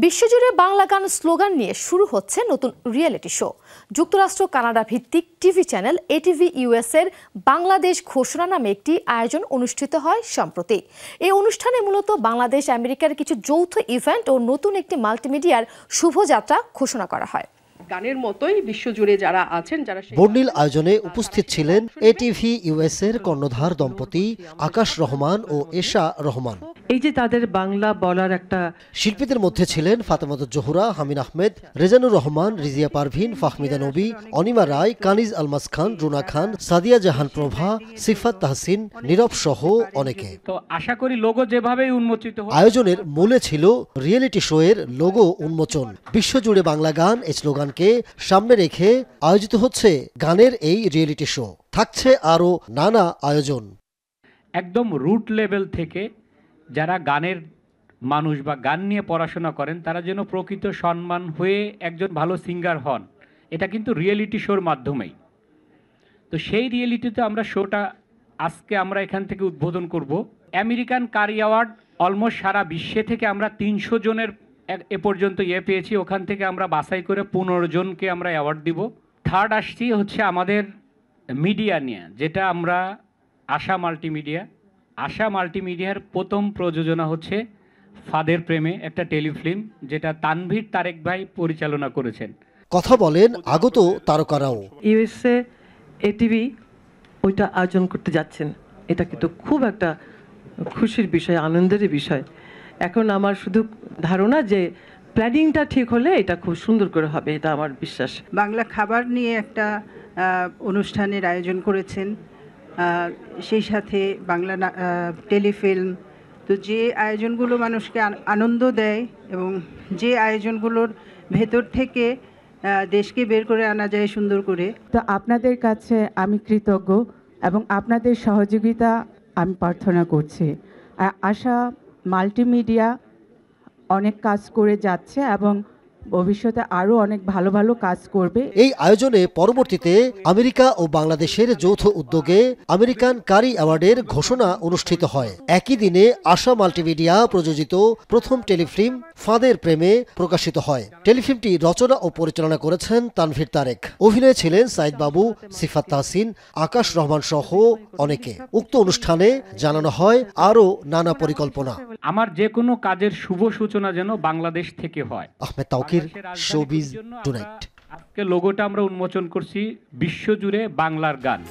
বিশ্বজুড়ে বাংলা গান স্লোগান নিয়ে শুরু হচ্ছে নতুন রিয়েলিটি শো। যুক্তরাষ্ট্র কানাডা ভিত্তিক টিভি চ্যানেল এটিভি ইউএস এর বাংলাদেশ ঘোষণা নামে একটি আয়োজন অনুষ্ঠিত হয় সম্প্রতি। এই অনুষ্ঠানে মূলত বাংলাদেশ আমেরিকার কিছু যৌথ ইভেন্ট ও নতুন একটি মাল্টিমিডিয়ার শুভযাত্রা ঘোষণা করা হয়। গানের মতোই বিশ্বজুড়ে যারা আছেন যারা বর্ণিল আয়োজনে উপস্থিত ছিলেন এটিভি ইউএস এর কর্ণধার দম্পতি আকাশ রহমান ও এশা রহমান। এই যে তাদের বাংলা বলার একটা শিল্পীদের মধ্যে ছিলেন ফাতেমাতুজ জোহরা, হামিন আহমেদ, রেজানুর রহমান, রিজিয়া পারভিন, ফাহমিদা নবী, অনিমা রায়, কানিজ আলমাস খান, রুনা খান, সাদিয়া জাহান প্রভা, সিফাত তাহসিন, নীরব সহ অনেকে। তো আশা করি লোগো যেভাবে উন্মোচিত হয়। আয়োজনের মূলে ছিল রিয়েলিটি শো এর লোগো উন্মোচন। বিশ্বজুড়ে বাংলা গান এই স্লোগানকে সামনে রেখে আয়োজিত হচ্ছে গানের এই রিয়েলিটি শো। থাকছে আরও নানা আয়োজন। একদম রুট লেভেল থেকে যারা গানের মানুষ বা গান নিয়ে পড়াশোনা করেন তারা যেন প্রকৃত সম্মান হয়ে একজন ভালো সিঙ্গার হন, এটা কিন্তু রিয়েলিটি শোর মাধ্যমেই। তো সেই রিয়েলিটিতে আমরা শোটা আজকে আমরা এখান থেকে উদ্বোধন করব। আমেরিকান কারি অ্যাওয়ার্ড অলমোস্ট সারা বিশ্বে থেকে আমরা 300 জনের এ পর্যন্ত পেয়েছি। ওখান থেকে আমরা বাছাই করে 15 জনকে আমরা অ্যাওয়ার্ড দিব। থার্ড আসছি হচ্ছে আমাদের মিডিয়া নিয়ে, যেটা আমরা আশা মাল্টিমিডিয়া। আশা মাল্টিমিডিয়ার প্রথম প্রযোজনা হচ্ছে ফাদের প্রেমে, একটা টেলিফিল্ম যেটা তানভীর তারেক ভাই পরিচালনা করেছেন। কথা বলেন আগত তারকারাও। ইউএসএ এটিভি ওইটা আয়োজন করতে যাচ্ছেন, এটা কিন্তু খুব একটা খুশির বিষয়, আনন্দের বিষয়। এখন আমার শুধু ধারণা যে প্ল্যানিংটা ঠিক হলে এটা খুব সুন্দর করে হবে, এটা আমার বিশ্বাস। বাংলা খাবার নিয়ে একটা অনুষ্ঠানের আয়োজন করেছেন, সেই সাথে বাংলা টেলিফিল্ম। তো যে আয়োজনগুলো মানুষকে আনন্দ দেয় এবং যে আয়োজনগুলোর ভেতর থেকে দেশকে বের করে আনা যায় সুন্দর করে। তো আপনাদের কাছে আমি কৃতজ্ঞ এবং আপনাদের সহযোগিতা আমি প্রার্থনা করছি। আশা মাল্টিমিডিয়া অনেক কাজ করে যাচ্ছে এবং ভবিষ্যতে আরও অনেক ভালো ভালো কাজ করবে। এই আয়োজনে পরবর্তীতে আমেরিকা ও বাংলাদেশের যৌথ উদ্যোগে আমেরিকান কারি অ্যাওয়ার্ডের ঘোষণা অনুষ্ঠিত হয়। একই দিনে আশা মাল্টিমিডিয়া প্রযোজিত প্রথম টেলিফিল্ম ফাদের প্রেমে প্রকাশিত হয়। টেলিফিল্মটি রচনা ও পরিচালনা করেছেন তানভীর তারেক। অভিনয়ে ছিলেন সাইদ বাবু, সিফাত তাহসিন, আকাশ রহমান সহ অনেকে। উক্ত অনুষ্ঠানে জানানো হয় আরও নানা পরিকল্পনা। আমার যে কোনো কাজের শুভ সূচনা যেন বাংলাদেশ থেকে হয়। Ahmed Tauquir, showbiz tonight. আজকে লোগোটা আমরা উন্মোচন করছি বিশ্বজুড়ে বাংলার গান।